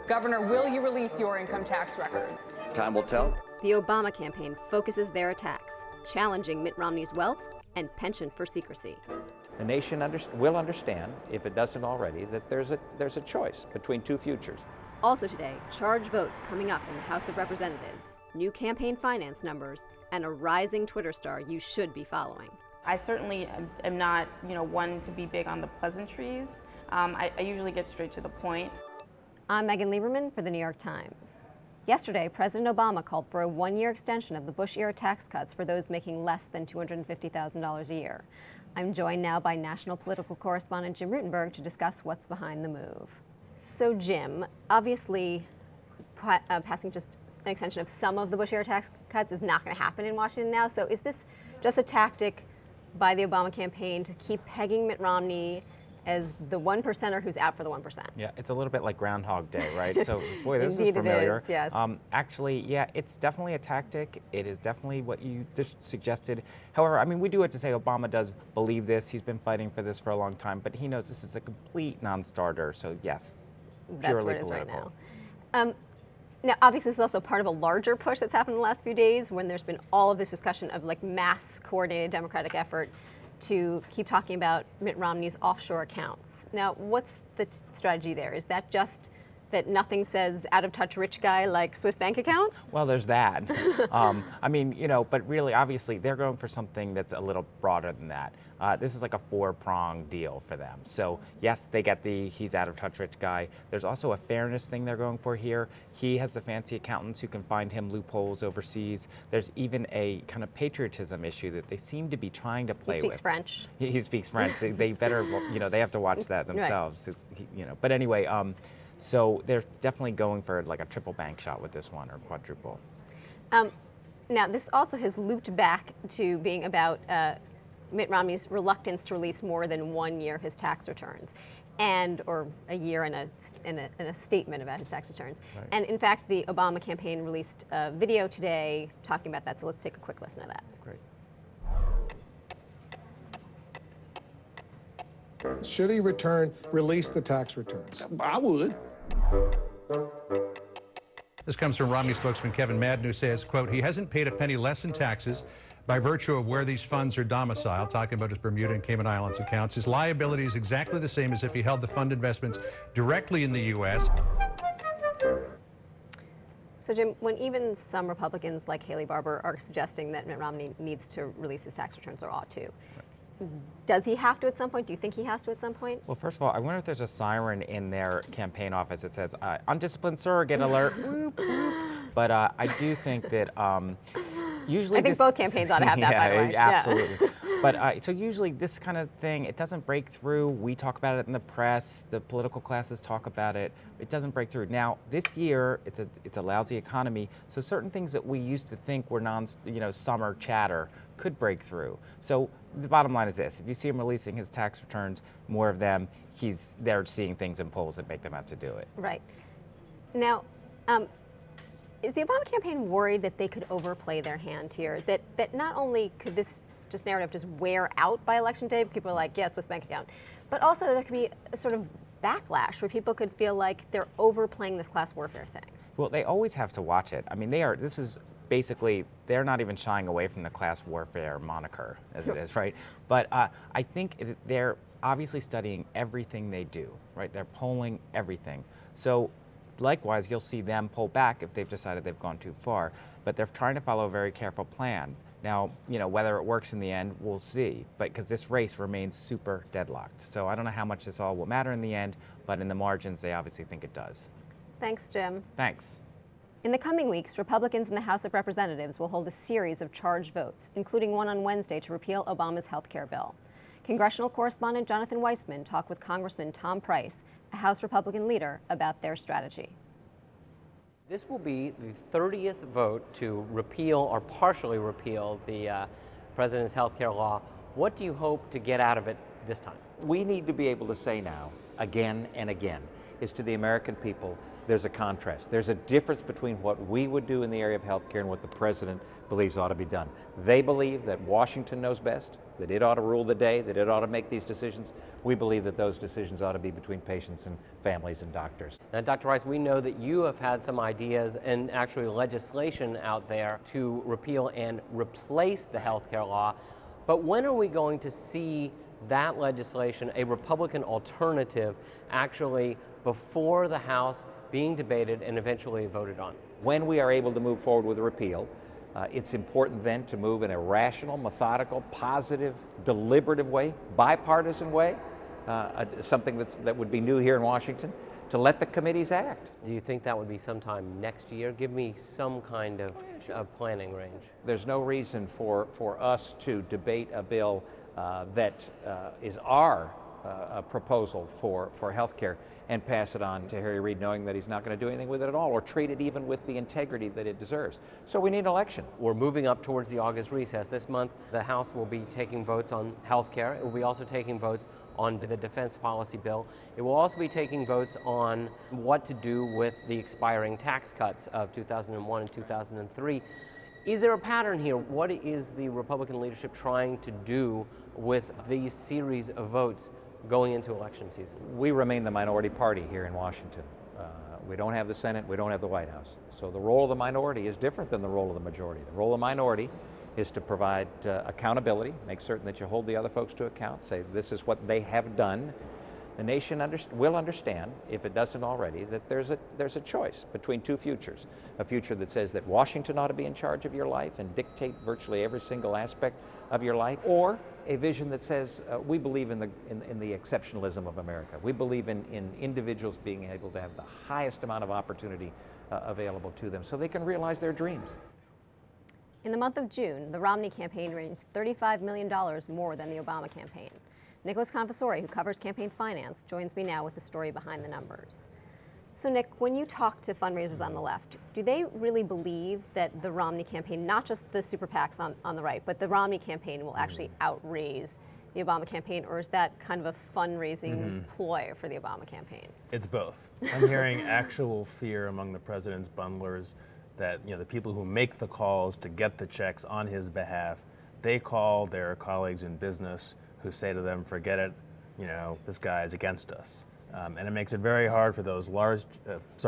Governor, will you release your income tax records? Time will tell. The Obama campaign focuses their attacks, challenging Mitt Romney's wealth and penchant for secrecy. The nation will understand, if it doesn't already, that there's a choice between two futures. Also today, charge votes coming up in the House of Representatives, new campaign finance numbers, and a rising Twitter star you should be following. I certainly am not, one to be big on the pleasantries. I usually get straight to the point. I'm Megan Lieberman for the New York Times. Yesterday, President Obama called for a one-year extension of the Bush-era tax cuts for those making less than $250,000 a year. I'm joined now by national political correspondent Jim Rutenberg to discuss what's behind the move. So Jim, obviously passing just an extension of some of the Bush-era tax cuts is not going to happen in Washington now. So is this just a tactic by the Obama campaign to keep pegging Mitt Romney as the 1%er who's out for the 1%? Yeah, it's a little bit like Groundhog Day, right? So, boy, this Indeed is familiar. It is, yes. Actually, yeah, it's definitely a tactic. It is definitely what you just suggested. However, I mean, we do have to say Obama does believe this. He's been fighting for this for a long time, but he knows this is a complete non-starter. So, yes, purely That's what it is political. right now. Now, obviously, this is also part of a larger push that's happened in the last few days when there's been all of this discussion of like mass coordinated Democratic effort to keep talking about Mitt Romney's offshore accounts. Now, what's the strategy there? Is that just that nothing says out-of-touch rich guy like Swiss bank account? Well, there's that. I mean, but really, obviously, they're going for something that's a little broader than that. This is like a four-pronged deal for them. So, yes, they get the he's out-of-touch rich guy. There's also a fairness thing they're going for here. He has the fancy accountants who can find him loopholes overseas. There's even a kind of patriotism issue that they seem to be trying to play with. He speaks French. He speaks French. They better, they have to watch that themselves. Right. But anyway, so they're definitely going for like a triple bank shot with this one, or quadruple. Now, this also has looped back to being about Mitt Romney's reluctance to release more than 1 year of his tax returns, or a year in a statement about his tax returns. Right. And in fact, the Obama campaign released a video today talking about that. So let's take a quick listen to that. Great. Should he release the tax returns? I would. This comes from Romney spokesman Kevin Madden, who says, quote, he hasn't paid a penny less in taxes by virtue of where these funds are domiciled, talking about his Bermuda and Cayman Islands accounts. His liability is exactly the same as if he held the fund investments directly in the U.S. So, Jim, when even some Republicans like Haley Barbour are suggesting that Mitt Romney needs to release his tax returns, or ought to, does he have to at some point? Do you think he has to at some point? Well, first of all, I wonder if there's a siren in their campaign office that says, undisciplined surrogate alert. Whoop, whoop. But I do think that usually I think both campaigns ought to have that, by the way. Absolutely. Yeah. But so usually this kind of thing, it doesn't break through. We talk about it in the press. The political classes talk about it. It doesn't break through. Now, this year, it's a lousy economy, so certain things that we used to think were summer chatter could break through. So the bottom line is this: if you see him releasing his tax returns, more of them, they're seeing things in polls that make them have to do it. Right. Now, is the Obama campaign worried that they could overplay their hand here? That not only could this narrative just wear out by election day, people are like, yes, Swiss bank account, but also there could be a sort of backlash where people could feel like they're overplaying this class warfare thing. Well, they always have to watch it. I mean, they're not even shying away from the class warfare moniker as it is, right? But I think they're obviously studying everything they do, right? They're polling everything. So likewise, you'll see them pull back if they've decided they've gone too far, but they're trying to follow a very careful plan. Now, whether it works in the end, we'll see, but because this race remains super deadlocked. So I don't know how much this all will matter in the end, but in the margins, they obviously think it does. Thanks, Jim. Thanks. In the coming weeks, Republicans in the House of Representatives will hold a series of charged votes, including one on Wednesday to repeal Obama's health care bill. Congressional correspondent Jonathan Weissman talked with Congressman Tom Price, a House Republican leader, about their strategy. This will be the 30th vote to repeal or partially repeal the president's health care law. What do you hope to get out of it this time? We need to be able to say now, again and again, is to the American people, there's a contrast. There's a difference between what we would do in the area of health care and what the president believes ought to be done. They believe that Washington knows best. that it ought to rule the day, that it ought to make these decisions. We believe that those decisions ought to be between patients and families and doctors. Now, Dr. Rice, we know that you have had some ideas and actually legislation out there to repeal and replace the healthcare law. But when are we going to see that legislation, a Republican alternative, actually before the House being debated and eventually voted on? When we are able to move forward with a repeal, it's important then to move in a rational, methodical, positive, deliberative way, bipartisan way, something that would be new here in Washington, to let the committees act. Do you think that would be sometime next year? Give me some kind of planning range. There's no reason for us to debate a bill that is our proposal for health care and pass it on to Harry Reid knowing that he's not going to do anything with it at all or treat it even with the integrity that it deserves. So we need an election. We're moving up towards the August recess. This month, the House will be taking votes on health care. It will be also taking votes on the defense policy bill. It will also be taking votes on what to do with the expiring tax cuts of 2001 and 2003. Is there a pattern here? What is the Republican leadership trying to do with these series of votes going into election season? We remain the minority party here in Washington. We don't have the Senate, we don't have the White House. So the role of the minority is different than the role of the majority. The role of the minority is to provide accountability, make certain that you hold the other folks to account, say this is what they have done. The nation will understand, if it doesn't already, that there's a choice between two futures. A future that says that Washington ought to be in charge of your life and dictate virtually every single aspect of your life, or a vision that says we believe in the exceptionalism of America. We believe in individuals being able to have the highest amount of opportunity available to them so they can realize their dreams. In the month of June, the Romney campaign raised $35 million more than the Obama campaign. Nicholas Confessori, who covers campaign finance, joins me now with the story behind the numbers. So Nick, when you talk to fundraisers on the left, do they really believe that the Romney campaign, not just the super PACs on the right, but the Romney campaign will actually outraise the Obama campaign, or is that kind of a fundraising ploy for the Obama campaign? It's both. I'm hearing actual fear among the president's bundlers that the people who make the calls to get the checks on his behalf, they call their colleagues in business who say to them, forget it, this guy is against us. And it makes it very hard for those large, it's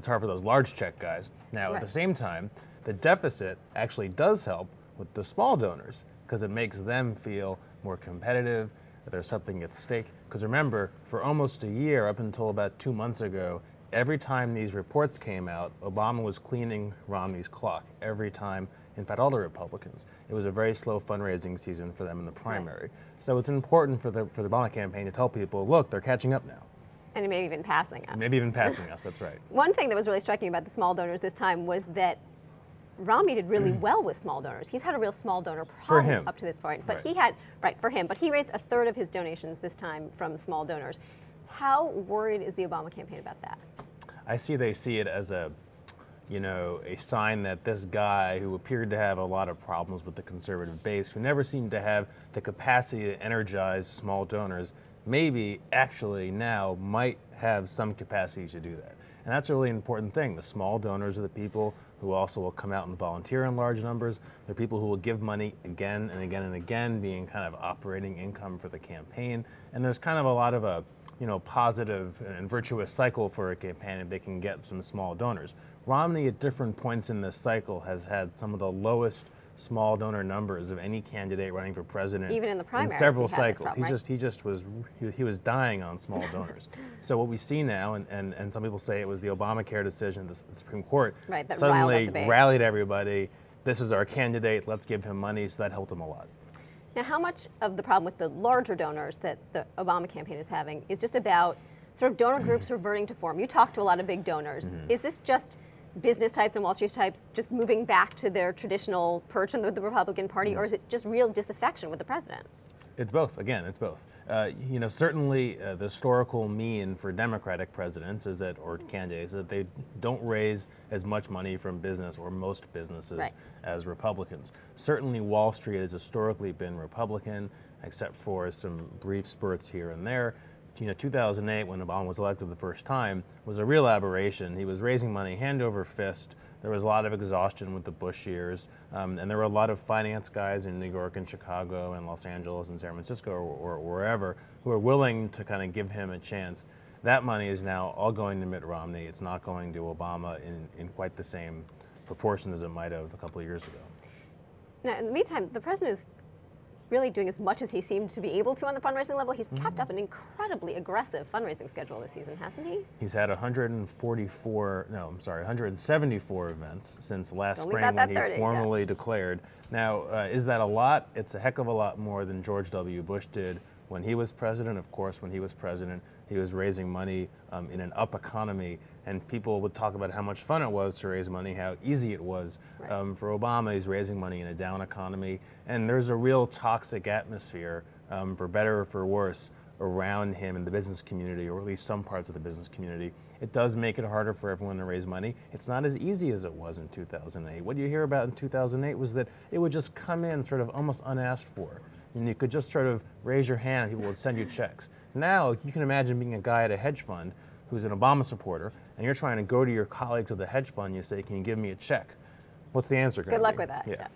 hard for those large check guys. Now, at the same time, the deficit actually does help with the small donors because it makes them feel more competitive, that there's something at stake. Because remember, for almost a year, up until about 2 months ago, every time these reports came out, Obama was cleaning Romney's clock every time. In fact, all the Republicans. It was a very slow fundraising season for them in the primary. Right. So it's important for the Obama campaign to tell people, look, they're catching up now. And maybe even passing us. Maybe even passing us, that's right. One thing that was really striking about the small donors this time was that Romney did really well with small donors. He's had a real small donor problem up to this point. But he had, for him, but he raised a third of his donations this time from small donors. How worried is the Obama campaign about that? They see it as a sign that this guy who appeared to have a lot of problems with the conservative base, who never seemed to have the capacity to energize small donors, maybe actually now might have some capacity to do that. And that's a really important thing. The small donors are the people who also will come out and volunteer in large numbers. They're people who will give money again and again and again, being kind of operating income for the campaign. And there's kind of a lot of a positive and virtuous cycle for a campaign if they can get some small donors. Romney at different points in this cycle has had some of the lowest small donor numbers of any candidate running for president. Even in the primaries, in several cycles. Problem, He was dying on small donors. So what we see now, and some people say it was the Obamacare decision, the Supreme Court that suddenly rallied everybody. This is our candidate, let's give him money, so that helped him a lot. Now, how much of the problem with the larger donors that the Obama campaign is having is just about sort of donor groups reverting to form? You talk to a lot of big donors. Is this just business types and Wall Street types just moving back to their traditional perch in the Republican Party, or is it just real disaffection with the president? It's both. Again, it's both. Certainly the historical mean for Democratic presidents is that, or candidates, that they don't raise as much money from business or most businesses as Republicans. Certainly Wall Street has historically been Republican, except for some brief spurts here and there. 2008, when Obama was elected the first time, was a real aberration. He was raising money hand over fist There was a lot of exhaustion with the Bush years, and there were a lot of finance guys in New York and Chicago and Los Angeles and San Francisco or wherever who are willing to kind of give him a chance. That money is now all going to Mitt Romney. It's not going to Obama in quite the same proportion as it might have a couple of years ago. Now, in the meantime, the president is really doing as much as he seemed to be able to on the fundraising level. He's kept up an incredibly aggressive fundraising schedule this season, hasn't he? He's had 174 events since last Don't spring leave out when that he 30, formally declared. Now, is that a lot? It's a heck of a lot more than George W. Bush did when he was president. Of course, when he was president, he was raising money in an up economy, and people would talk about how much fun it was to raise money, how easy it was. Right. For Obama, he's raising money in a down economy, and there's a real toxic atmosphere, for better or for worse, around him in the business community, or at least some parts of the business community. It does make it harder for everyone to raise money. It's not as easy as it was in 2008. What you hear about in 2008 was that it would just come in sort of almost unasked for, and you could just sort of raise your hand and people would send you checks. Now, you can imagine being a guy at a hedge fund who's an Obama supporter, and you're trying to go to your colleagues at the hedge fund and you say, can you give me a check? What's the answer going to be? Good luck with that. Yeah.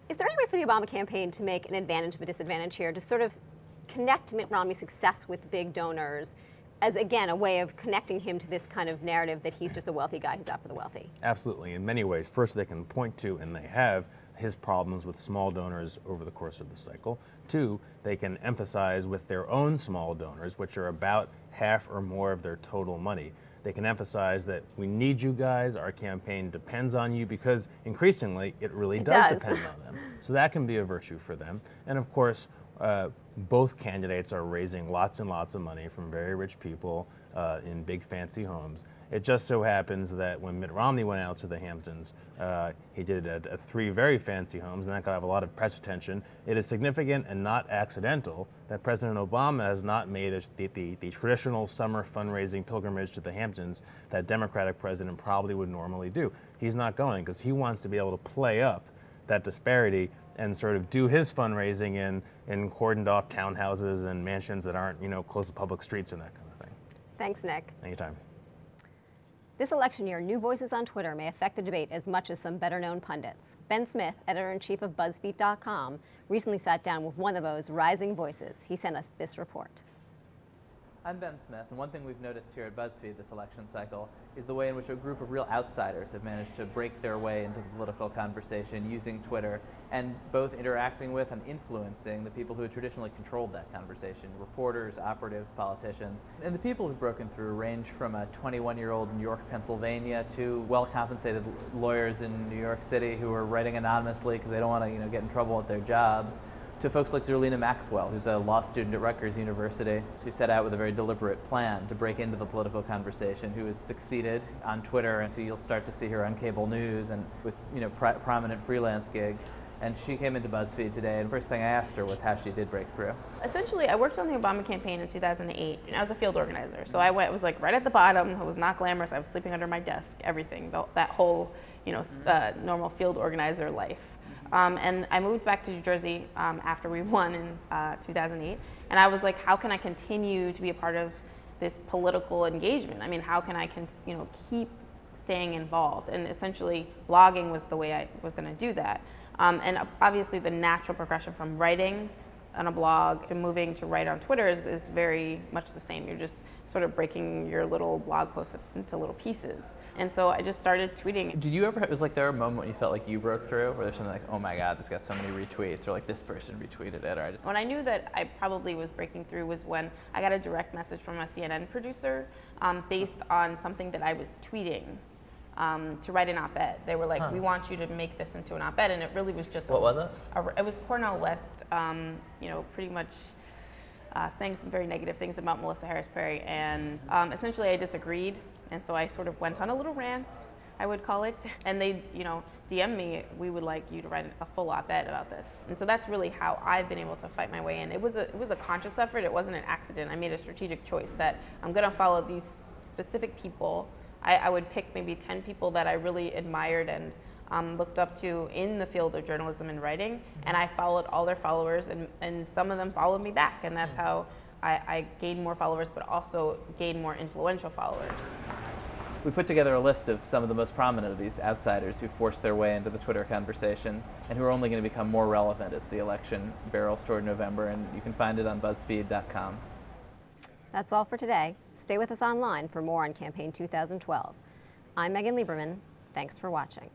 Is there any way for the Obama campaign to make an advantage of a disadvantage here, to sort of connect Mitt Romney's success with big donors as, again, a way of connecting him to this kind of narrative that he's just a wealthy guy who's out for the wealthy? Absolutely. In many ways. First, they can point to, and they have, his problems with small donors over the course of the cycle. Two, they can emphasize with their own small donors, which are about half or more of their total money. They can emphasize that we need you guys, our campaign depends on you, because increasingly it really does depend on them. So that can be a virtue for them. And of course, both candidates are raising lots and lots of money from very rich people in big fancy homes. It just so happens that when Mitt Romney went out to the Hamptons, he did it at 3 very fancy homes, and that got a lot of press attention. It is significant and not accidental that President Obama has not made the traditional summer fundraising pilgrimage to the Hamptons that Democratic president probably would normally do. He's not going because he wants to be able to play up that disparity and sort of do his fundraising in cordoned off townhouses and mansions that aren't, close to public streets and that kind of thing. Thanks, Nick. Anytime. This election year, new voices on Twitter may affect the debate as much as some better-known pundits. Ben Smith, editor-in-chief of BuzzFeed.com, recently sat down with one of those rising voices. He sent us this report. I'm Ben Smith, and one thing we've noticed here at BuzzFeed this election cycle is the way in which a group of real outsiders have managed to break their way into the political conversation using Twitter, and both interacting with and influencing the people who had traditionally controlled that conversation: reporters, operatives, politicians. And the people who've broken through range from a 21-year-old in New York, Pennsylvania, to well-compensated lawyers in New York City who are writing anonymously because they don't want to, get in trouble at their jobs, to folks like Zerlina Maxwell, who's a law student at Rutgers University. She set out with a very deliberate plan to break into the political conversation, who has succeeded on Twitter, and so you'll start to see her on cable news and with prominent freelance gigs. And she came into BuzzFeed today, and the first thing I asked her was how she did break through. Essentially, I worked on the Obama campaign in 2008, and I was a field organizer. So I was like right at the bottom. It was not glamorous. I was sleeping under my desk, everything, that whole, normal field organizer life. And I moved back to New Jersey after we won in 2008, and I was like, how can I continue to be a part of this political engagement? I mean, how can I keep staying involved? And essentially, blogging was the way I was going to do that. And obviously, the natural progression from writing on a blog to moving to write on Twitter is very much the same. You're just sort of breaking your little blog posts into little pieces. And so I just started tweeting. Did you ever, was there a moment when you felt like you broke through, where there's something like, oh my God, this got so many retweets, or like this person retweeted it, or When I knew that I probably was breaking through was when I got a direct message from a CNN producer based on something that I was tweeting to write an op-ed. They were like, we want you to make this into an op-ed, and it really was just What was it? It was Cornel West, pretty much saying some very negative things about Melissa Harris Perry, and essentially I disagreed. And so I sort of went on a little rant, I would call it, and they, DM me, we would like you to write a full op-ed about this. And so that's really how I've been able to fight my way in. It was a conscious effort. It wasn't an accident. I made a strategic choice that I'm going to follow these specific people. I would pick maybe 10 people that I really admired and looked up to in the field of journalism and writing, and I followed all their followers, and some of them followed me back, and that's how I gained more followers, but also gained more influential followers. We put together a list of some of the most prominent of these outsiders who forced their way into the Twitter conversation and who are only going to become more relevant as the election barrels toward November, and you can find it on BuzzFeed.com. That's all for today. Stay with us online for more on Campaign 2012. I'm Megan Lieberman. Thanks for watching.